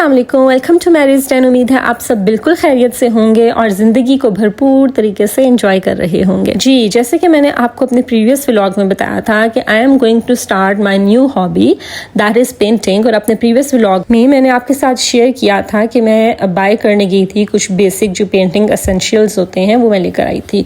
अस्सलाम वालेकुम, welcome to marriage time. उम्मीद है आप सब बिल्कुल खैरियत से होंगे और ज़िंदगी को भरपूर तरीके से एंजॉय कर रहे होंगे। जी, जैसे कि मैंने आपको अपने प्रीवियस व्लॉग में बताया था कि I am going to start my new hobby that is painting. और अपने प्रीवियस व्लॉग में मैंने आपके साथ शेयर किया था कि मैं बाय करने गई थी कुछ बेसिक जो पेंटिंग एसेंशियल्स होते हैं वो मैं लेकर आई थी।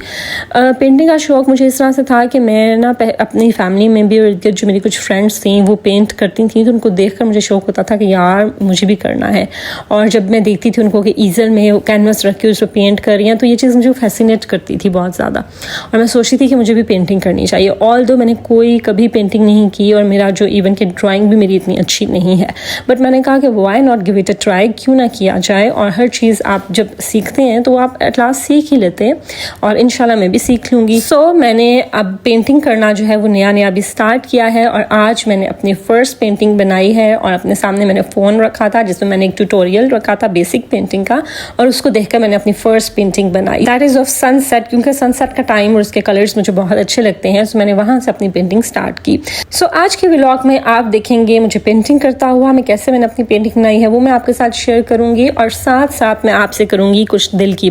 पेंटिंग का शौक़ मुझे इस तरह से था कि मैं ना अपनी फैमिली में भी जो मेरी कुछ फ्रेंड्स थी वो पेंट करती थी, तो उनको देख कर मुझे शौक़ होता था कि यार मुझे भी करना है। और जब मैं देखती थी उनको कि ईजल में कैनवस रख के उस पर पेंट कर रही हैं, तो ये चीज़ मुझे फैसिनेट करती थी बहुत ज़्यादा। और मैं सोचती थी कि मुझे भी पेंटिंग करनी चाहिए। ऑल्दो मैंने कोई कभी पेंटिंग नहीं की और मेरा जो इवन कि ड्राइंग भी मेरी इतनी अच्छी नहीं है, बट मैंने कहा कि why not give it a try, क्यों ना किया जाए। और हर चीज़ आप जब सीखते हैं तो आप एट लास्ट सीख ही लेते हैं, और इंशाल्लाह मैं भी सीख लूँगी। सो मैंने अब पेंटिंग करना जो है वो नया अभी स्टार्ट किया है, और आज मैंने अपनी फ़र्स्ट पेंटिंग बनाई है। और अपने सामने मैंने फ़ोन रखा था जिसमें मैंने एक ट्यूटोरियल रखा था बेसिक पेंटिंग का, और उसको देखकर मैंने अपनी फर्स्ट पेंटिंग बनाई। दैट इज़ ऑफ सनसेट, क्योंकि सनसेट का टाइम और उसके कलर्स मुझे बहुत अच्छे लगते हैं, सो मैंने वहाँ से अपनी पेंटिंग स्टार्ट की। सो आज के व्लॉग में आप देखेंगे मुझे पेंटिंग करता हुआ, मैं कैसे मैंने अपनी पेंटिंग बनाई है वो मैं आपके साथ शेयर करूँगी, और साथ साथ मैं आपसे करूँगी कुछ दिल की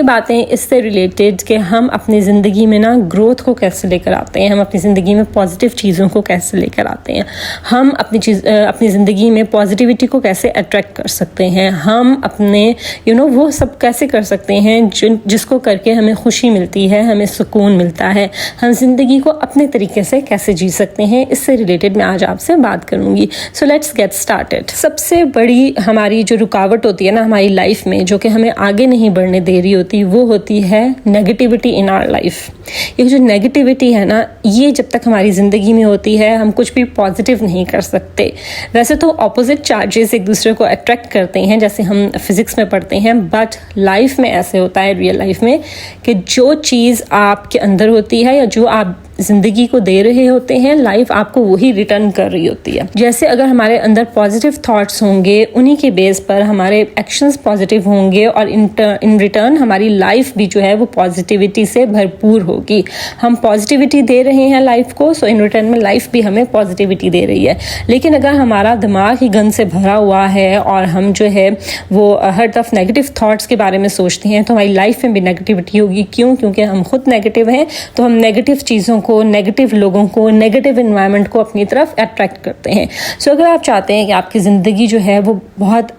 बातें इससे रिलेटेड कि हम अपनी ज़िंदगी में ना ग्रोथ को कैसे लेकर आते हैं, हम अपनी ज़िंदगी में पॉजिटिव चीज़ों को कैसे लेकर आते हैं, हम अपनी ज़िंदगी में पॉजिटिविटी को कैसे अट्रैक्ट कर सकते हैं, हम अपने वो सब कैसे कर सकते हैं जिसको करके हमें खुशी मिलती है, हमें सुकून मिलता है, हम ज़िंदगी को अपने तरीके से कैसे जी सकते हैं, इससे रिलेटेड मैं आज आपसे बात करूँगी। So let's get started. सबसे बड़ी हमारी जो रुकावट होती है ना हमारी लाइफ में, जो कि हमें आगे नहीं बढ़ने दे रही होती, वो होती है नेगेटिविटी इन आवर लाइफ। ये जो नेगेटिविटी है ना, ये जब तक हमारी ज़िंदगी में होती है हम कुछ भी पॉजिटिव नहीं कर सकते। वैसे तो ऑपोजिट चार्जेस एक दूसरे को अट्रैक्ट करते हैं, जैसे हम फिज़िक्स में पढ़ते हैं, बट लाइफ में ऐसे होता है, रियल लाइफ में, कि जो चीज़ आपके अंदर होती है या जो आप ज़िंदगी को दे रहे होते हैं, लाइफ आपको वही रिटर्न कर रही होती है। जैसे अगर हमारे अंदर पॉजिटिव थॉट्स होंगे, उन्हीं के बेस पर हमारे एक्शंस पॉजिटिव होंगे, और इन रिटर्न हमारी लाइफ भी जो है वो पॉजिटिविटी से भरपूर होगी। हम पॉजिटिविटी दे रहे हैं लाइफ को, सो इन रिटर्न में लाइफ भी हमें पॉजिटिविटी दे रही है। लेकिन अगर हमारा दिमाग ही गंद से भरा हुआ है और हम जो है वो हर तरफ नेगेटिव थॉट्स के बारे में सोचते हैं, तो हमारी लाइफ में भी नेगेटिविटी होगी। क्यों? क्योंकि हम खुद नेगेटिव हैं, तो हम नेगेटिव चीज़ों को, नेगेटिव लोगों को, नेगेटिव एनवायरनमेंट को अपनी तरफ अट्रैक्ट करते हैं। सो अगर आप चाहते हैं कि आपकी ज़िंदगी जो है वो बहुत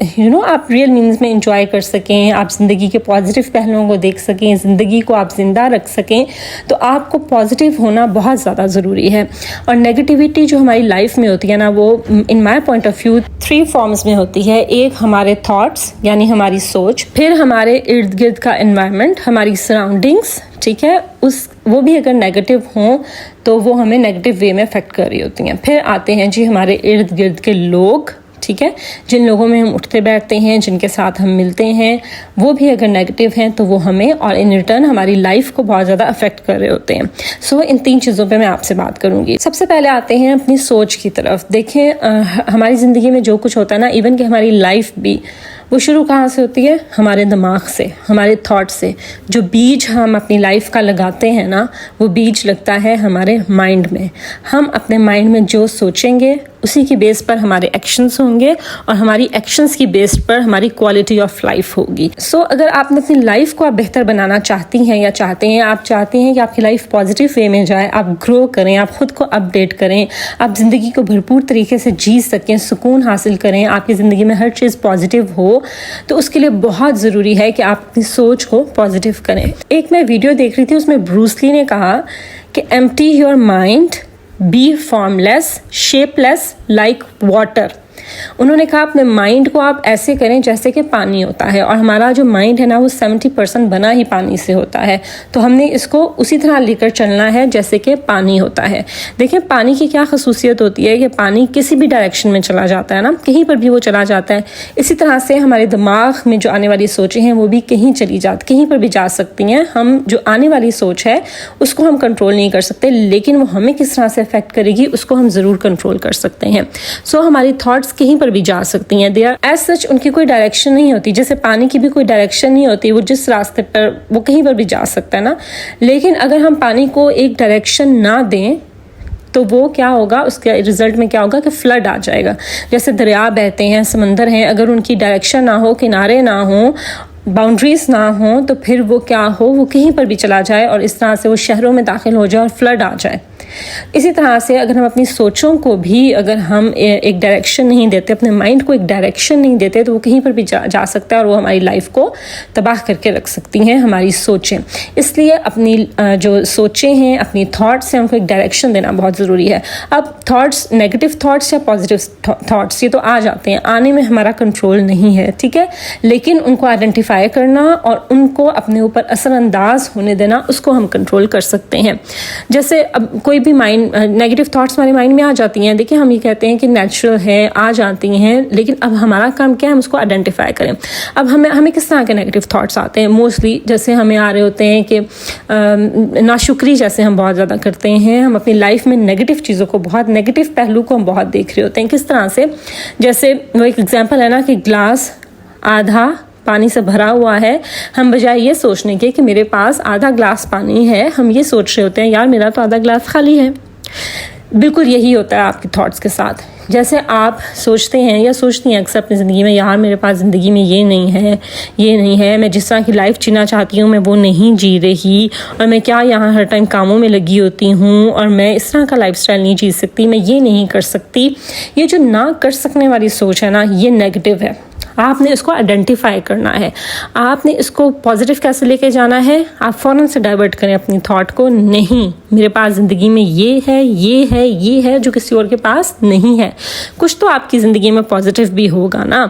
आप रियल मीन्स में इंजॉय कर सकें, आप ज़िंदगी के पॉजिटिव पहलुओं को देख सकें, ज़िंदगी को आप ज़िंदा रख सकें, तो आपको पॉजिटिव होना बहुत ज़्यादा ज़रूरी है। और नेगेटिविटी जो हमारी लाइफ में होती है ना, वो in my point of view 3 forms में होती है। एक हमारे थॉट्स यानी हमारी सोच, फिर हमारे इर्द गिर्द का एनवायरनमेंट, हमारी सराउंडिंग्स, ठीक है, वो भी अगर नेगेटिव हों तो वो हमें नेगेटिव वे में अफेक्ट कर रही होती हैं। फिर आते हैं जी हमारे इर्द गिर्द के लोग, ठीक है, जिन लोगों में हम उठते बैठते हैं, जिनके साथ हम मिलते हैं, वो भी अगर नेगेटिव हैं तो वो हमें और इन रिटर्न हमारी लाइफ को बहुत ज़्यादा अफेक्ट कर रहे होते हैं। सो इन 3 चीज़ों पे मैं आपसे बात करूँगी। सबसे पहले आते हैं अपनी सोच की तरफ। देखें हमारी ज़िंदगी में जो कुछ होता है ना, इवन कि हमारी लाइफ भी, वो शुरू कहाँ से होती है? हमारे दिमाग से, हमारे थॉट से। जो बीज हम अपनी लाइफ का लगाते हैं ना, वो बीज लगता है हमारे माइंड में। हम अपने माइंड में जो सोचेंगे उसी की बेस पर हमारे एक्शंस होंगे, और हमारी एक्शंस की बेस पर हमारी क्वालिटी ऑफ लाइफ होगी। सो अगर आप अपनी लाइफ को आप बेहतर बनाना चाहती हैं या चाहते हैं, आप चाहते हैं कि आपकी लाइफ पॉजिटिव वे में जाए, आप ग्रो करें, आप खुद को अपडेट करें, आप ज़िंदगी को भरपूर तरीके से जी सकें, सुकून हासिल करें, आपकी ज़िंदगी में हर चीज़ पॉजिटिव हो, तो उसके लिए बहुत ज़रूरी है कि आप अपनी सोच को पॉजिटिव करें। एक मैं वीडियो देख रही थी, उसमें ब्रूस ली ने कहा कि empty your mind, be formless, shapeless like water. उन्होंने कहा अपने माइंड को आप ऐसे करें जैसे कि पानी होता है, और हमारा जो माइंड है ना वो 70% बना ही पानी से होता है, तो हमने इसको उसी तरह लेकर चलना है जैसे कि पानी होता है। देखें पानी की क्या खसूसियत होती है कि पानी किसी भी डायरेक्शन में चला जाता है ना, कहीं पर भी वो चला जाता है। इसी तरह से हमारे दिमाग में जो आने वाली सोचें हैं वो भी कहीं पर भी जा सकती हैं। हम जो आने वाली सोच है उसको हम कंट्रोल नहीं कर सकते, लेकिन वो हमें किस तरह से अफेक्ट करेगी उसको हम ज़रूर कंट्रोल कर सकते हैं। सो हमारी थॉट्स कहीं पर भी जा सकती हैं, दे आर एज सच, उनकी कोई डायरेक्शन नहीं होती। जैसे पानी की भी कोई डायरेक्शन नहीं होती, वो जिस रास्ते पर वो कहीं पर भी जा सकता है ना। लेकिन अगर हम पानी को एक डायरेक्शन ना दें तो वो क्या होगा, उसके रिजल्ट में क्या होगा कि फ्लड आ जाएगा। जैसे दरिया बहते हैं, समंदर हैं, अगर उनकी डायरेक्शन ना हो, किनारे ना हो, बाउंड्रीज ना हो, तो फिर वो क्या हो, वो कहीं पर भी चला जाए और इस तरह से वो शहरों में दाखिल हो जाए और फ्लड आ जाए। इसी तरह से अगर हम अपनी सोचों को भी अगर हम एक डायरेक्शन नहीं देते, अपने माइंड को एक डायरेक्शन नहीं देते, तो वो कहीं पर भी जा सकता है और वो हमारी लाइफ को तबाह करके रख सकती हैं, हमारी सोचें। इसलिए अपनी जो सोचें हैं, अपनी थॉट्स हैं, उनको एक डायरेक्शन देना बहुत ज़रूरी है। अब थॉट्स, नेगेटिव थॉट्स या पॉजिटिव थॉट्स, ये तो आ जाते हैं, आने में हमारा कंट्रोल नहीं है, ठीक है, लेकिन उनको आइडेंटिफाई करना और उनको अपने ऊपर असरअंदाज होने देना, उसको हम कंट्रोल कर सकते हैं। जैसे अब कोई भी माइंड, नेगेटिव थॉट्स हमारे माइंड में आ जाती हैं, देखिए हम ये कहते हैं कि नेचुरल है, आ जाती हैं, लेकिन अब हमारा काम क्या है, हम उसको आइडेंटिफाई करें। अब हमें किस तरह के नेगेटिव थॉट्स आते हैं? मोस्टली जैसे हमें आ रहे होते हैं कि नाशुक्री जैसे हम बहुत ज़्यादा करते हैं, हम अपनी लाइफ में नेगेटिव चीज़ों को, बहुत नेगेटिव पहलू को हम बहुत देख रहे होते हैं। किस तरह से? जैसे वो एक एग्जाम्पल है ना कि ग्लास आधा पानी से भरा हुआ है, हम बजाय ये सोचने के कि मेरे पास आधा ग्लास पानी है, हम ये सोच रहे होते हैं यार मेरा तो आधा ग्लास खाली है। बिल्कुल यही होता है आपके थॉट्स के साथ। जैसे आप सोचते हैं या सोचती हैं अक्सर अपनी ज़िंदगी में, यार मेरे पास ज़िंदगी में ये नहीं है, ये नहीं है, मैं जिस तरह की लाइफ जीना चाहती हूँ मैं वो नहीं जी रही, और मैं क्या यहाँ हर टाइम कामों में लगी होती हूँ, और मैं इस तरह का लाइफस्टाइल नहीं जी सकती, मैं ये नहीं कर सकती। ये जो ना कर सकने वाली सोच है ना, ये नेगेटिव है। आपने इसको आइडेंटिफाई करना है, आपने इसको पॉजिटिव कैसे लेके जाना है। आप फ़ौरन से डाइवर्ट करें अपनी थॉट को, नहीं मेरे पास ज़िंदगी में ये है, ये है, ये है जो किसी और के पास नहीं है। कुछ तो आपकी ज़िंदगी में पॉजिटिव भी होगा ना।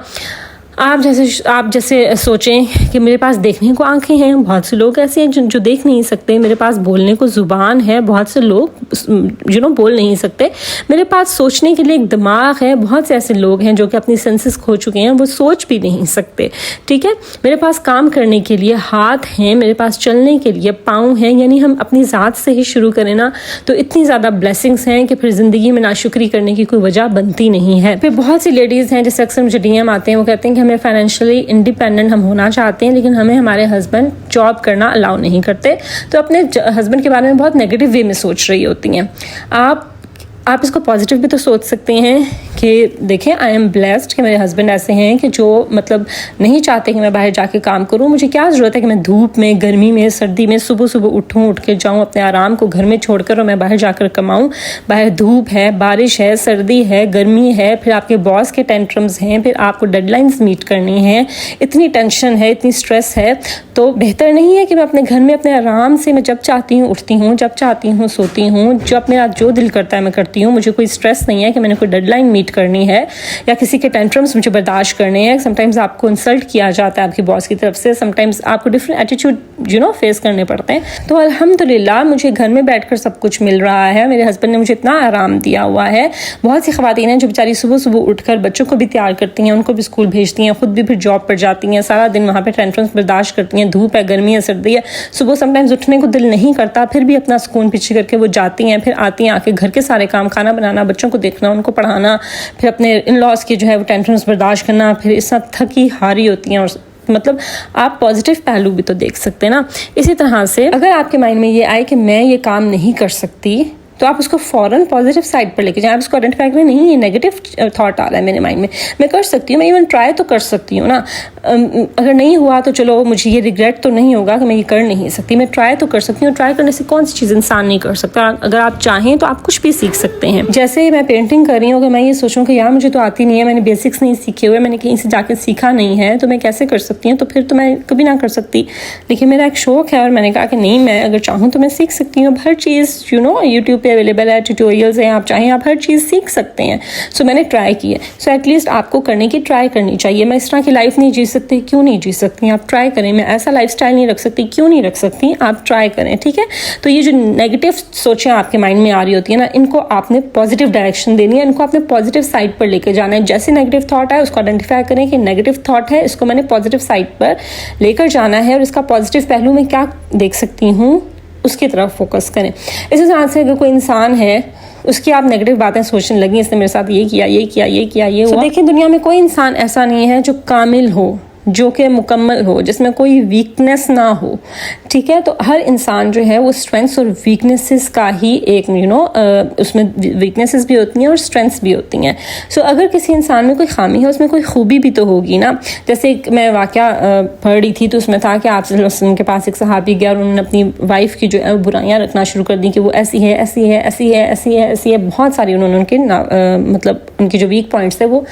आप जैसे सोचें कि मेरे पास देखने को आंखें हैं, बहुत से लोग ऐसे हैं जो देख नहीं सकते, मेरे पास बोलने को ज़ुबान है, बहुत से लोग बोल नहीं सकते, मेरे पास सोचने के लिए एक दिमाग है, बहुत से ऐसे लोग हैं जो कि अपनी सेंसेस खो चुके हैं, वो सोच भी नहीं सकते, ठीक है। मेरे पास काम करने के लिए हाथ हैं, मेरे पास चलने के लिए पाँव हैं, यानी हम अपनी ज़ात से ही शुरू करें ना तो इतनी ज़्यादा ब्लेसिंग्स हैं कि फिर ज़िंदगी में नाशुक्री करने की कोई वजह बनती नहीं है। फिर बहुत सी लेडीज़ हैं, जैसे अक्सर मुझे डीएम आते हैं, वो कहते हैं कि हमें फाइनेंशियली इंडिपेंडेंट हम होना चाहते हैं, लेकिन हमें हमारे हस्बैंड जॉब करना अलाउ नहीं करते, तो अपने हस्बैंड के बारे में बहुत नेगेटिव वे में सोच रही होती हैं। आप इसको पॉजिटिव भी तो सोच सकते हैं कि देखें, आई एम ब्लेस्ड कि मेरे हस्बैंड ऐसे हैं कि जो मतलब नहीं चाहते कि मैं बाहर जाके काम करूं। मुझे क्या ज़रूरत है कि मैं धूप में, गर्मी में, सर्दी में सुबह सुबह उठ के जाऊं, अपने आराम को घर में छोड़कर और मैं बाहर जाकर कमाऊं। बाहर धूप है, बारिश है, सर्दी है, गर्मी है, फिर आपके बॉस के टेंट्रम्स हैं, फिर आपको डेडलाइंस मीट करनी है, इतनी टेंशन है, इतनी स्ट्रेस है। तो बेहतर नहीं है कि मैं अपने घर में अपने आराम से, मैं जब चाहती हूँ उठती हूँ, जब चाहती हूँ सोती हूँ, जब मेरा जो दिल करता है मैं करती हूँ। मुझे कोई स्ट्रेस नहीं है कि मैंने कोई डेडलाइन मीट करनी है या किसी के टेंट्रम्स मुझे बर्दाश्त करने हैं। समटाइम्स आपको इंसल्ट किया जाता है आपकी बॉस की तरफ से, समटाइम्स आपको डिफरेंट एटीट्यूड फेस करने पड़ते हैं। तो अल्हम्दुलिल्लाह मुझे घर में बैठकर सब कुछ मिल रहा है, मेरे हस्बैंड ने मुझे इतना आराम दिया हुआ है। बहुत सी ख़वातीन हैं जो बेचारी सुबह सुबह उठकर बच्चों को भी तैयार करती हैं, उनको भी स्कूल भेजती हैं, खुद भी फिर जॉब पर जाती हैं, सारा दिन वहाँ पर टेंट्रम्स बर्दाश्त करती हैं, धूप है, गर्मी है, सर्दी है, सुबह समटाइम्स उठने को दिल नहीं करता, फिर भी अपना सुकून पीछे करके वो जाती हैं, फिर आती हैं, आके घर के सारे काम, खाना बनाना, बच्चों को देखना, उनको पढ़ाना, फिर अपने इन लॉज के वो टेंशन्स बर्दाश्त करना, फिर इस साथ थकी हारी होती हैं। और मतलब आप पॉजिटिव पहलू भी तो देख सकते हैं ना। इसी तरह से अगर आपके माइंड में ये आए कि मैं ये काम नहीं कर सकती, तो आप उसको फ़ौरन पॉजिटिव साइड पर लेके जाएं। आप उसको आइडेंटिफाई करें, नहीं ये नेगेटिव थॉट आ रहा है मेरे माइंड में, मैं कर सकती हूँ, मैं इवन ट्राई तो कर सकती हूँ ना। अगर नहीं हुआ तो चलो मुझे ये रिग्रेट तो नहीं होगा कि मैं ये कर नहीं सकती, मैं ट्राई तो कर सकती हूँ। ट्राई करने से कौन सी चीज़ इंसान नहीं कर सकता। अगर आप चाहें तो आप कुछ भी सीख सकते हैं। जैसे मैं पेंटिंग कर रही हूँ, अगर मैं ये सोचूँ कि यार मुझे तो आती नहीं है, मैंने बेसिक्स नहीं सीखे हुए, मैंने कहीं से जाके सीखा नहीं है, तो मैं कैसे कर सकती हूँ, तो फिर तो मैं कभी ना कर सकती। लेकिन मेरा एक शौक है और मैंने कहा कि नहीं, मैं अगर चाहूँ तो मैं सीख सकती हूँ। हर चीज़ यूट्यूब पर अवेलेबल है, ट्यूटोरियल्स हैं, आप चाहें आप हर चीज़ सीख सकते हैं। सो मैंने ट्राई की है। सो एटलीस्ट आपको करने की ट्राई करनी चाहिए। मैं इस तरह की लाइफ नहीं जी सकती, क्यों नहीं जी सकती, आप ट्राई करें। मैं ऐसा लाइफस्टाइल नहीं रख सकती, क्यों नहीं रख सकती, आप ट्राई करें, ठीक है। तो ये जो नेगेटिव सोचें आपके माइंड में आ रही होती है ना, इनको आपने पॉजिटिव डायरेक्शन देनी है, इनको आपने पॉजिटिव साइड पर लेकर जाना है। जैसे नेगेटिव थॉट है उसको आइडेंटिफाई करें कि नेगेटिव थॉट है, इसको मैंने पॉजिटिव साइड पर लेकर जाना है और इसका पॉजिटिव पहलू में क्या देख सकती हूँ उसकी तरफ फोकस करें। इसी तरह से अगर कोई इंसान है, उसकी आप नेगेटिव बातें सोचने लगी, इसने मेरे साथ ये किया, ये किया, ये किया, ये हुआ। देखिए दुनिया में कोई इंसान ऐसा नहीं है जो कामिल हो, जो कि मुकम्मल हो, जिसमें कोई वीकनेस ना हो, ठीक है। तो हर इंसान जो है वो स्ट्रेंथ्स और वीकनेसेस का ही एक उसमें वीकनेसेस भी होती हैं और स्ट्रेंथ्स भी होती हैं। सो अगर किसी इंसान में कोई खामी है, उसमें कोई खूबी भी तो होगी ना। जैसे मैं वाक़या पढ़ रही थी तो उसमें था कि आप सल्लल्लाहु अलैहि वसल्लम के पास एक सहाबी गया और उन्होंने अपनी वाइफ की जो है बुराइयां रखना शुरू कर दी कि वो ऐसी है, ऐसी है, ऐसी है, ऐसी है, ऐसी है, बहुत सारी उन्होंने उनके मतलब उनके जो वीक पॉइंट्स थे वो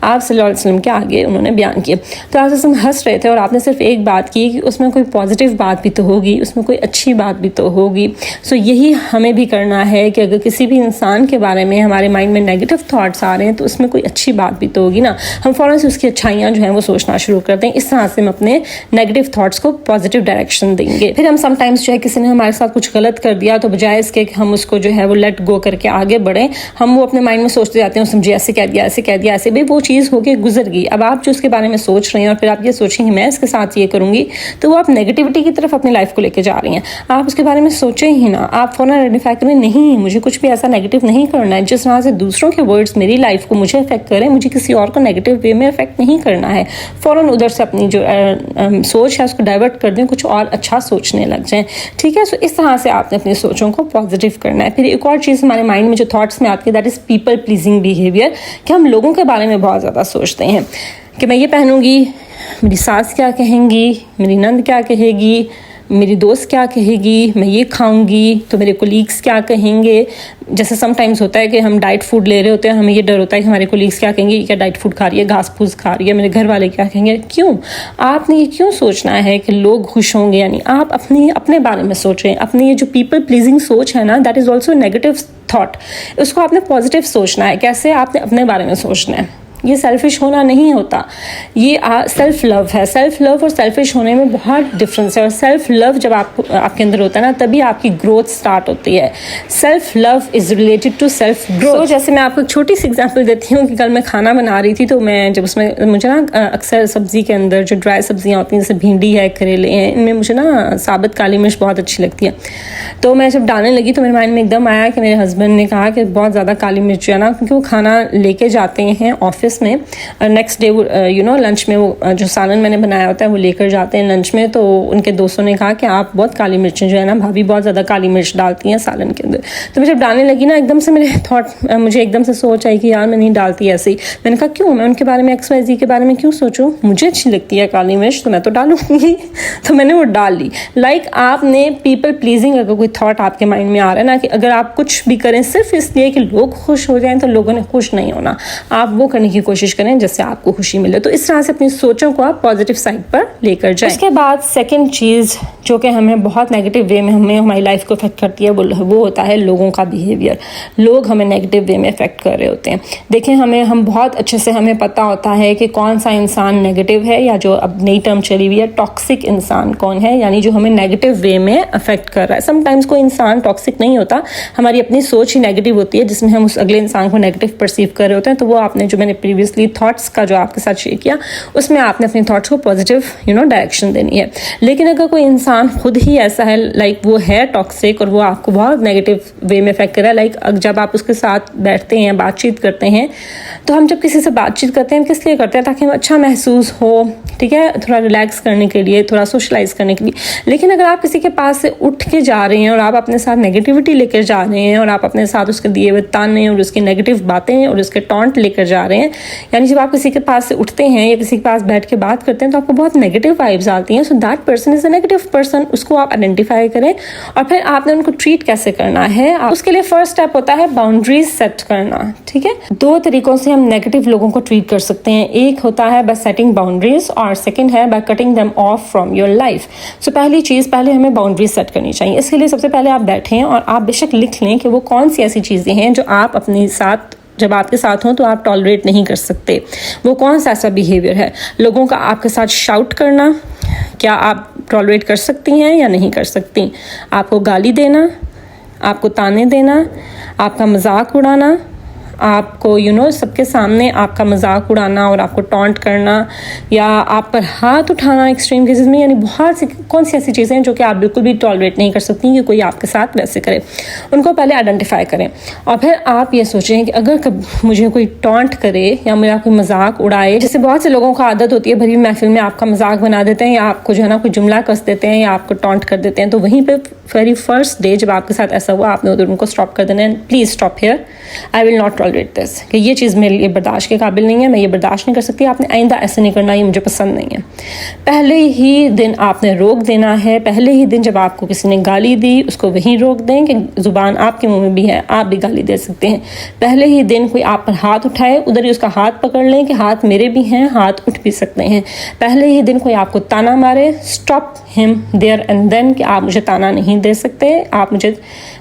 आप सल्लल्लाहु अलैहि वसल्लम के आगे उन्होंने बयान किए। तो आप हंस रहे थे और आपने सिर्फ एक बात की कि उसमें कोई पॉजिटिव बात भी तो होगी, उसमें कोई अच्छी बात भी तो होगी। सो यही हमें भी करना है कि अगर किसी भी इंसान के बारे में हमारे माइंड में नेगेटिव थॉट्स आ रहे हैं तो उसमें कोई अच्छी बात भी तो होगी ना। हम फ़ौरन से उसकी अच्छाइयाँ जो हैं वो सोचना शुरू कर दें। इस तरह से हम अपने नेगेटिव थॉट्स को पॉजिटिव डायरेक्शन देंगे। फिर हम समटाइम्स जो है किसी ने हमारे साथ कुछ गलत कर दिया तो बजाय इसके हम उसको जो है वो लेट गो करके आगे बढ़ें, हम वो अपने माइंड में सोचते जाते हैं, समझे ऐसे कह दिया, ऐसे कह दिया, ऐसे भी वो चीज़ होके गुजर गई। अब आप जो उसके बारे में सोच रहे हैं और फिर आप ये सोचेंगे मैं इसके साथ ये करूँगी, तो वो आप नेगेटिविटी की तरफ अपनी लाइफ को लेकर जा रही हैं। आप उसके बारे में सोचें ही ना, आप फ़ौरन आइडेंटिफाई करें नहीं मुझे कुछ भी ऐसा नेगेटिव नहीं करना है। जिस तरह से दूसरों के वर्ड्स मेरी लाइफ को मुझे अफेक्ट करें, मुझे किसी और को नेगेटिव वे में अफेक्ट नहीं करना है। फ़ौरन उधर से अपनी जो सोच है उसको डाइवर्ट कर दें, कुछ और अच्छा सोचने लग जाएं, ठीक है। सो इस तरह से आपने अपनी सोचों को पॉजिटिव करना है। फिर एक और चीज़ हमारे माइंड में जो थॉट्स में आती है that is people pleasing behaviour, कि हम लोगों के बारे में बहुत ज़्यादा सोचते हैं कि मैं ये पहनूंगी, मेरी सास क्या कहेंगी, मेरी नंद क्या कहेगी, मेरी दोस्त क्या कहेगी, मैं ये खाऊंगी तो मेरे कोलीग्स क्या कहेंगे। जैसे समटाइम्स होता है कि हम डाइट फूड ले रहे होते हैं, हमें ये डर होता है कि हमारे कोलीग्स क्या कहेंगे, क्या डाइट फूड खा रही है, घास फूस खा रही है, मेरे घर वाले क्या कहेंगे। क्यों आपने ये क्यों सोचना है कि लोग खुश होंगे? यानी आप अपने बारे में सोच रहे हैं। अपनी ये जो पीपल प्लीजिंग सोच है ना, that is also negative thought. उसको आपने पॉजिटिव सोचना है। कैसे? आपने अपने बारे में सोचना है। ये सेल्फिश होना नहीं होता, ये सेल्फ लव है। सेल्फ लव और सेल्फिश होने में बहुत डिफरेंस है। और सेल्फ लव जब आपके अंदर होता है ना, तभी आपकी ग्रोथ स्टार्ट होती है। Self love is related to self growth. जैसे मैं आपको एक छोटी सी एग्जांपल देती हूँ कि कल मैं खाना बना रही थी तो मैं जब उसमें मुझे ना अक्सर सब्जी के अंदर जो ड्राई सब्जियाँ होती हैं जैसे भिंडी है, करेले हैं, इनमें मुझे ना साबित काली मिर्च बहुत अच्छी लगती है। तो मैं जब डालने लगी तो मेरे माइंड में एकदम आया कि मेरे हस्बैंड ने कहा कि बहुत ज़्यादा काली मिर्च है ना, क्योंकि वो खाना लेके जाते हैं ऑफिस में, नेक्स्ट डे लंच में वो जो सालन मैंने बनाया होता है वो लेकर जाते हैं लंच में। तो उनके दोस्तों ने कहा कि आप बहुत काली मिर्चें जो है ना भाभी बहुत ज़्यादा काली मिर्च डालती हैं सालन के अंदर। तो मैं जब डालने लगी ना एकदम से मुझे एकदम से सोच आई कि यार मैं नहीं डालती ऐसे ही। मैंने कहा क्यों, मैं उनके बारे में XYZ के बारे में क्यों सोचूं, मुझे अच्छी लगती है काली मिर्च तो मैं तो डालूंगी। तो मैंने वो डाल ली। आपने पीपल प्लीजिंग अगर कोई थॉट आपके माइंड में आ रहा है ना कि अगर आप कुछ भी करें सिर्फ इसलिए कि लोग खुश हो जाएं, तो लोगों ने खुश नहीं होना। आप वो करने की कोशिश करें जिससे आपको खुशी मिले। तो इस तरह से अपनी सोचों को आप पॉजिटिव साइड पर लेकर जाएं। उसके बाद सेकंड चीज़ जो कि हमें बहुत नेगेटिव वे में हमारी लाइफ को इफेक्ट करती है वो होता है लोगों का बिहेवियर। लोग हमें नेगेटिव वे में इफेक्ट कर रहे होते हैं। देखें हम बहुत अच्छे से हमें पता होता है कि कौन सा इंसान नेगेटिव है, या जो अब नई टर्म चली हुई है टॉक्सिक इंसान कौन है, यानी जो हमें नेगेटिव वे में अफेक्ट कर रहा है। समटाइम्स कोई इंसान टॉक्सिक नहीं होता, हमारी अपनी सोच ही नेगेटिव होती है जिसमें हम उस अगले इंसान को नेगेटिव परसीव कर रहे होते हैं। तो वो आपने जो मैंने प्रीवियसली थॉट्स का जो आपके साथ शेयर किया उसमें आपने अपने थॉट्स को पॉजिटिव डायरेक्शन देनी है। लेकिन अगर कोई इंसान खुद ही ऐसा है वो है टॉक्सिक और वो आपको बहुत नेगेटिव वे में इफेक्ट कर रहा है, जब आप उसके साथ बैठते हैं बातचीत करते हैं, तो हम जब किसी से बातचीत करते हैं किस लिए करते हैं? ताकि हमें अच्छा महसूस हो, ठीक है, थोड़ा रिलैक्स करने के लिए, थोड़ा सोशलाइज करने के लिए। लेकिन अगर आप किसी के पास से उठ के जा रहे हैं और आप अपने साथ नेगेटिविटी लेकर जा रहे हैं और आप अपने साथ उसके दिए हुए ताने और उसकी नेगेटिव बातें और उसके टॉन्ट लेकर जा रहे हैं, यानी जब आप किसी के पास से उठते हैं या किसी के पास बैठ के बात करते हैं तो आपको बहुत नेगेटिव वाइब्स आती हैं। So that person is a negative person. उसको आप आइडेंटिफाई करें और फिर आपने उनको ट्रीट कैसे करना है, उसके लिए फर्स्ट स्टेप होता है बाउंड्रीज सेट करना, ठीक है। दो तरीकों से हम नेगेटिव लोगों को ट्रीट कर सकते हैं। एक होता है बाय सेटिंग बाउंड्रीज और सेकंड है by cutting them off from your life. So पहली चीज़, पहले हमें बाउंड्रीज सेट करनी चाहिए। इसके लिए सबसे पहले आप बैठें और आप बेशक लिख लें कि वो कौन सी ऐसी चीज़ें हैं जो आप अपने साथ, जब आपके साथ हो तो आप टॉलरेट नहीं कर सकते। वो कौन सा ऐसा बिहेवियर है? लोगों का आपके साथ शाउट करना, क्या आप टॉलरेट कर सकती हैं या नहीं कर सकती? आपको गाली देना, आपको ताने देना, आपका मजाक उड़ाना, आपको सबके सामने आपका मजाक उड़ाना और आपको टॉन्ट करना या आप पर हाथ उठाना एक्सट्रीम केसेस में, यानी बहुत सी कौन सी ऐसी चीज़ें हैं जो कि आप बिल्कुल भी टॉलरेट नहीं कर सकती कि कोई आपके साथ वैसे करे। उनको पहले आइडेंटिफाई करें और फिर आप ये सोचें कि अगर कब मुझे कोई टॉन्ट करे या मेरा कोई मजाक उड़ाए, जैसे बहुत से लोगों को आदत होती है भरी महफिल में आपका मजाक बना देते हैं या आपको जो है ना कोई जुमला कस देते हैं या आपको टॉन्ट कर देते हैं, तो वहीं पे वेरी फर्स्ट डे जब आपके साथ ऐसा हुआ आपने उधर उनको स्टॉप कर देना है। Please stop here, I will not tolerate this, कि ये चीज़ मेरे लिए बर्दाश्त के काबिल नहीं है, मैं ये बर्दाश्त नहीं कर सकती, आपने आइंदा ऐसे नहीं करना, ये मुझे पसंद नहीं है। पहले ही दिन आपने रोक देना है। पहले ही दिन जब आपको किसी ने गाली दी उसको वहीं रोक दें कि ज़ुबान आपके मुंह में भी है, आप भी गाली दे सकते हैं। पहले ही दिन कोई आप पर हाथ उठाए उधर ही उसका हाथ पकड़ लें कि हाथ मेरे भी हैं, हाथ उठ भी सकते हैं। पहले ही दिन कोई आपको ताना मारे, stop him there and then, कि आप मुझे ताना नहीं दे सकते, आप मुझे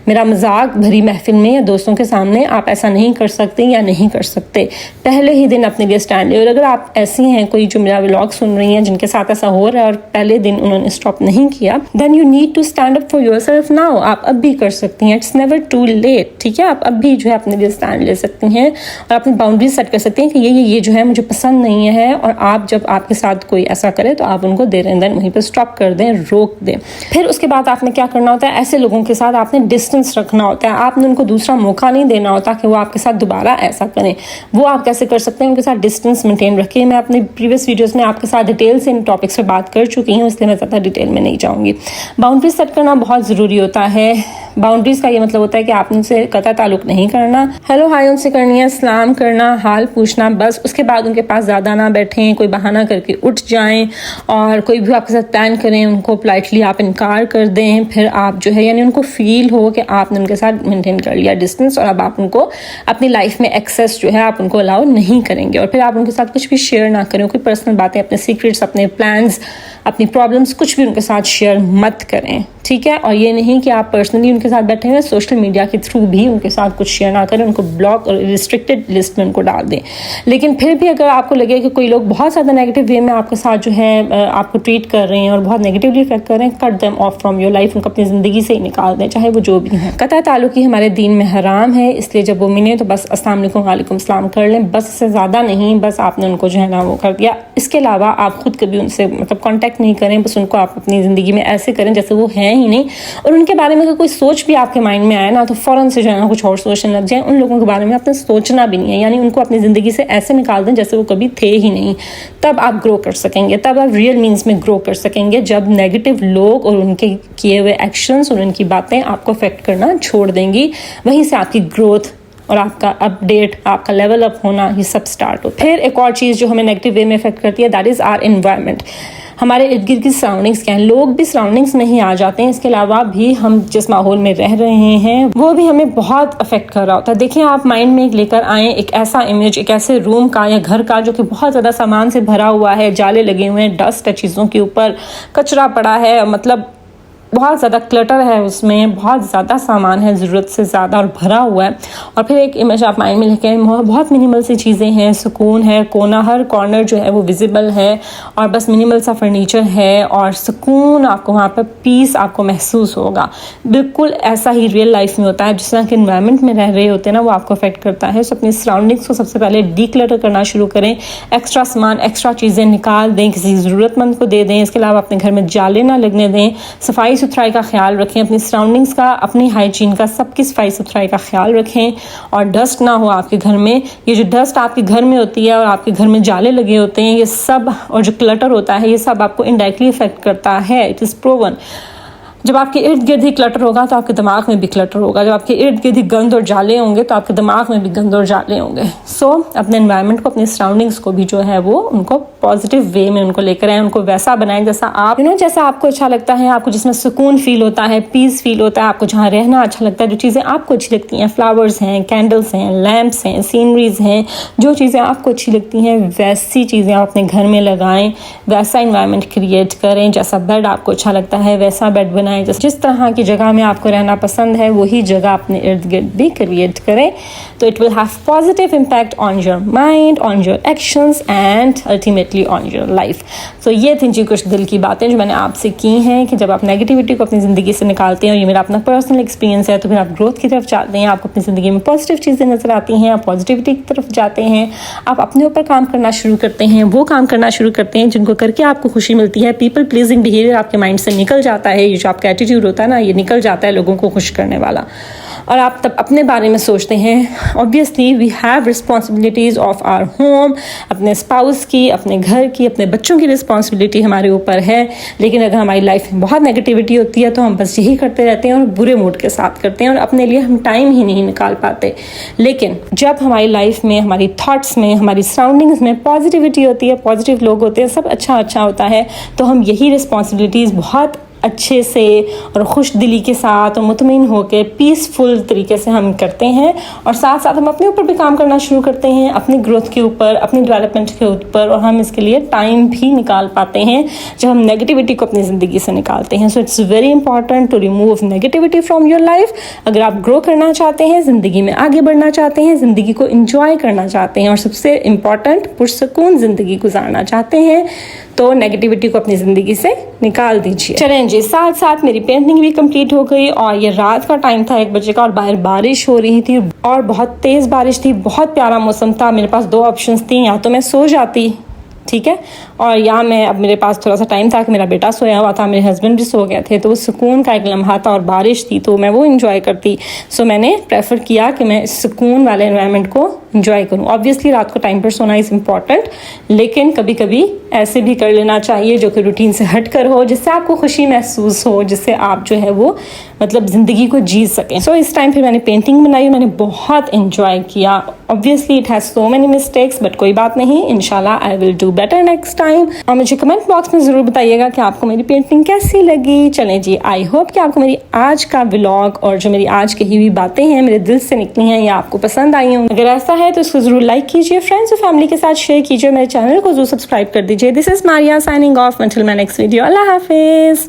मेरा मजाक भरी महफिल में या दोस्तों के सामने आप ऐसा नहीं कर सकते या नहीं कर सकते। पहले ही दिन अपने लिए स्टैंड ले। और अगर आप ऐसी हैं कोई जो मेरा व्लॉग सुन रही हैं जिनके साथ ऐसा हो रहा है और पहले दिन उन्होंने स्टॉप नहीं किया, then you need to stand up for yourself now. आप अब भी कर सकती हैं, इट्स नेवर टू लेट, ठीक है। आप अब भी जो है अपने लिए स्टैंड ले सकती हैं और अपनी बाउंड्रीज सेट कर सकती हैं कि ये जो है मुझे पसंद नहीं है। और आप जब आपके साथ कोई ऐसा करे तो आप उनको देर एंड देन वहीं पर स्टॉप कर दें, रोक दें। फिर उसके बाद आपने क्या करना होता है, ऐसे लोगों के साथ आपने डिस्टेंस रखना होता है। आपने उनको दूसरा मौका नहीं देना होता कि वो आपके साथ दोबारा ऐसा करें। वो आप कैसे कर सकते हैं, उनके साथ डिस्टेंस मेंटेन रखिए। मैं अपने प्रीवियस वीडियोस में आपके साथ डिटेल से इन टॉपिक्स पे बात कर चुकी हूँ, इसलिए मैं ज़्यादा डिटेल में नहीं जाऊँगी। बाउंड्रीज सेट करना बहुत ज़रूरी होता है। बाउंड्रीज का ये मतलब होता है कि आपने उनसे कतई ताल्लुक नहीं करना, हेलो हाय उनसे करनी है, सलाम करना, हाल पूछना, बस। उसके बाद उनके पास ज़्यादा ना बैठें, कोई बहाना करके उठ जाएं और कोई भी आपके साथ प्लान करें उनको पोलाइटली आप इनकार कर दें। फिर आप जो है यानी उनको फील हो कि आपने उनके साथ मेंटेन कर लिया डिस्टेंस और अब आप उनको अपनी लाइफ में एक्सेस जो है आप उनको अलाउ नहीं करेंगे। और फिर आप उनके साथ कुछ भी शेयर ना करें, कोई पर्सनल बातें, अपने सीक्रेट्स, अपने प्लान्स, अपनी प्रॉब्लम्स कुछ भी उनके साथ शेयर मत करें, ठीक है। और ये नहीं कि आप पर्सनली उनके साथ बैठे हुए सोशल मीडिया के थ्रू भी उनके साथ कुछ शेयर ना करें, उनको ब्लॉक और रिस्ट्रिक्टेड लिस्ट में उनको डाल दें। लेकिन फिर भी अगर आपको लगे कि कोई लोग बहुत ज़्यादा नेगेटिव वे में आपके साथ जो है आपको ट्रीट कर रहे हैं और बहुत नेगेटिवली इफेक्ट कर रहे हैं, cut them off from your life, उनको अपनी ज़िंदगी से ही निकाल दें, चाहे वो जो भी हैं। कतई ताल्लुकी हमारे दीन में हराम है, इसलिए जब वो मिले तो बस अस्सलाम वालेकुम, वालेकुम सलाम कर लें, बस। इससे ज़्यादा नहीं, बस आपने उनको जो है ना वो कर दिया। इसके अलावा आप खुद कभी उनसे मतलब कॉन्टैक्ट नहीं करें, बस उनको आप अपनी ज़िंदगी में ऐसे करें जैसे वो हैं ही नहीं। और उनके बारे में अगर कोई सोच भी आपके माइंड में आए ना तो फ़ौरन से जो है ना कुछ और सोचने लग जाए। उन लोगों के बारे में आपने सोचना भी नहीं है, यानी उनको अपनी ज़िंदगी से ऐसे निकाल दें जैसे वो कभी थे ही नहीं। तब आप ग्रो कर सकेंगे, तब आप रियल मीन्स में ग्रो कर सकेंगे, जब नेगेटिव लोग और उनके किए हुए एक्शंस और उनकी बातें आपको अफेक्ट करना छोड़ देंगी। वहीं से आपकी ग्रोथ और आपका अपडेट, आपका लेवल अप होना, ये सब स्टार्ट होता है। फिर एक और चीज़ जो हमें नेगेटिव वे में इफेक्ट करती है, दैट इज़ आवर एनवायरनमेंट। हमारे इर्द गिर्द की सराउंडिंग्स क्या हैं, लोग भी सराउंडिंग्स में ही आ जाते हैं। इसके अलावा भी हम जिस माहौल में रह रहे हैं वो भी हमें बहुत अफेक्ट कर रहा होता है। देखिए, आप माइंड में लेकर आए एक ऐसा इमेज, एक ऐसे रूम का या घर का जो कि बहुत ज़्यादा सामान से भरा हुआ है, जाले लगे हुए हैं, डस्ट है चीज़ों के ऊपर, कचरा पड़ा है, मतलब बहुत ज़्यादा क्लटर है, उसमें बहुत ज़्यादा सामान है, ज़रूरत से ज़्यादा और भरा हुआ है। और फिर एक इमेज आप माइंड में लेके बहुत मिनिमल सी चीज़ें हैं, सुकून है, कोना हर कॉर्नर जो है वो विजिबल है और बस मिनिमल सा फर्नीचर है और सुकून, आपको वहाँ पर पीस आपको महसूस होगा। बिल्कुल ऐसा ही रियल लाइफ में होता है। जिस तरह के इन्वायरमेंट में रह रहे होते हैं ना, वो आपको अफेक्ट करता है। सो अपनी सराउंडिंग्स को सबसे पहले डीक्लटर करना शुरू करें, एक्स्ट्रा सामान, एक्स्ट्रा चीज़ें निकाल दें, किसी ज़रूरतमंद को दे दें। इसके अलावा अपने घर में जाले ना लगने दें, सफाई सुथराई का ख्याल रखें, अपनी सराउंडिंग्स का, अपनी हाइजीन का, सबकी सफाई सुथराई का ख्याल रखें और डस्ट ना हो आपके घर में। ये जो डस्ट आपके घर में होती है और आपके घर में जाले लगे होते हैं, ये सब, और जो क्लटर होता है, ये सब आपको इनडायरेक्टली इफेक्ट करता है। It is proven. जब आपके इर्द गिर्द ही क्लटर होगा तो आपके दिमाग में भी क्लटर होगा। जब आपके इर्द गिर्द ही गंद और जाले होंगे तो आपके दिमाग में भी गंद और जाले होंगे। सो अपने एनवायरनमेंट को, अपनी सराउंडिंग्स को भी जो है वो उनको पॉजिटिव वे में उनको लेकर आए, उनको वैसा बनाएं जैसा आप जैसा आपको अच्छा लगता है, आपको जिसमें सुकून फील होता है, पीस फील होता है, आपको जहाँ रहना अच्छा लगता है, जो चीज़ें आपको अच्छी लगती हैं, फ्लावर्स हैं, कैंडल्स हैं, लैम्प्स हैं, सीनरीज हैं, जो चीज़ें आपको अच्छी लगती हैं वैसी चीज़ें आप अपने घर में लगाएं, वैसा इन्वायरमेंट क्रिएट करें। जैसा बेड आपको अच्छा लगता है वैसा बेड बनाएं, है। जिस तरह की जगह में आपको रहना पसंद है वही जगह अपने इर्द गिर्द भी क्रिएट करें, तो it will have positive impact on your mind, on your actions and ultimately on your life. तो ये थी जी कुछ दिल की बातें जो मैंने आपसे की हैं कि जब आप नेगेटिविटी को अपनी ज़िंदगी से निकालते हैं, और ये मेरा अपना पर्सनल एक्सपीरियंस है, तो फिर आप ग्रोथ की तरफ जाते हैं, आपको अपनी ज़िंदगी में पॉजिटिव चीज़ें नज़र आती हैं, आप पॉजिटिविटी की तरफ जाते हैं, आप अपने ऊपर काम करना शुरू करते हैं, वो काम करना शुरू करते हैं जिनको करके आपको खुशी मिलती है। पीपल प्लीजिंग बिहेवियर आपके माइंड से निकल जाता है, ये जो आपका एटीट्यूड होता है ना, ये निकल जाता है लोगों को खुश करने वाला, और आप तब अपने बारे में सोचते हैं। Obviously we have responsibilities of our home, अपने स्पाउस की, अपने घर की, अपने बच्चों की रिस्पॉन्सिबिलिटी हमारे ऊपर है। लेकिन अगर हमारी लाइफ में बहुत नेगेटिविटी होती है तो हम बस यही करते रहते हैं और बुरे मूड के साथ करते हैं, और अपने लिए हम टाइम ही नहीं निकाल पाते। लेकिन जब हमारी लाइफ में, हमारी थॉट्स में, हमारी सराउंडिंग्स में पॉजिटिविटी होती है, पॉजिटिव लोग होते हैं, सब अच्छा होता है, तो हम यही रिस्पॉन्सिबिलिटीज़ बहुत अच्छे से और खुश दिली के साथ और मुतमईन होकर पीसफुल तरीके से हम करते हैं, और साथ साथ हम अपने ऊपर भी काम करना शुरू करते हैं, अपनी ग्रोथ के ऊपर, अपनी डेवलपमेंट के ऊपर, और हम इसके लिए टाइम भी निकाल पाते हैं जब हम नेगेटिविटी को अपनी ज़िंदगी से निकालते हैं। So it's very important to remove negativity from your life. अगर आप ग्रो करना चाहते हैं, ज़िंदगी में आगे बढ़ना चाहते हैं, ज़िंदगी को इंजॉय करना चाहते हैं, और सबसे इम्पॉर्टेंट पुरसकून ज़िंदगी गुजारना चाहते हैं, तो नेगेटिविटी को अपनी ज़िंदगी से निकाल दीजिए। चलें जी, साथ साथ मेरी पेंटिंग भी कंप्लीट हो गई, और ये रात का टाइम था 1 बजे का, और बाहर बारिश हो रही थी और बहुत तेज़ बारिश थी, बहुत प्यारा मौसम था। मेरे पास 2 ऑप्शंस थी, या तो मैं सो जाती, ठीक है, और यहाँ मैं, अब मेरे पास थोड़ा सा टाइम था कि मेरा बेटा सोया हुआ था, मेरे हस्बैंड भी सो गए थे, तो वो सुकून का एक लम्हा था और बारिश थी, तो मैं वो इंजॉय करती। सो मैंने प्रेफर किया कि मैं इस सुकून वाले एनवायरनमेंट को इंजॉय करूँ। ऑब्वियसली रात को टाइम पर सोना इज़ इम्पॉर्टेंट, लेकिन कभी कभी ऐसे भी कर लेना चाहिए जो कि रूटीन से हट कर हो, जिससे आपको खुशी महसूस हो, जिससे आप जो है वो मतलब ज़िंदगी को जी सकें। सो इस टाइम फिर मैंने पेंटिंग बनाई, मैंने बहुत इंजॉय किया। Obviously it has so many mistakes, but कोई बात नहीं, इंशाल्लाह I will do better next time. और मुझे कमेंट बॉक्स में ज़रूर बताइएगा कि आपको मेरी पेंटिंग कैसी लगी। चलें जी, आई होप कि आपको मेरी आज का व्लॉग और जो मेरी आज कही हुई बातें हैं, मेरे दिल से निकली हैं, या आपको पसंद आई हों। अगर ऐसा है तो इसको ज़रूर लाइक कीजिए, फ्रेंड्स और फैमिली के साथ शेयर कीजिए, मेरे चैनल को ज़रूर सब्सक्राइब कर दीजिए। This is Maria signing off, until my next video. अल्लाह हाफिज़।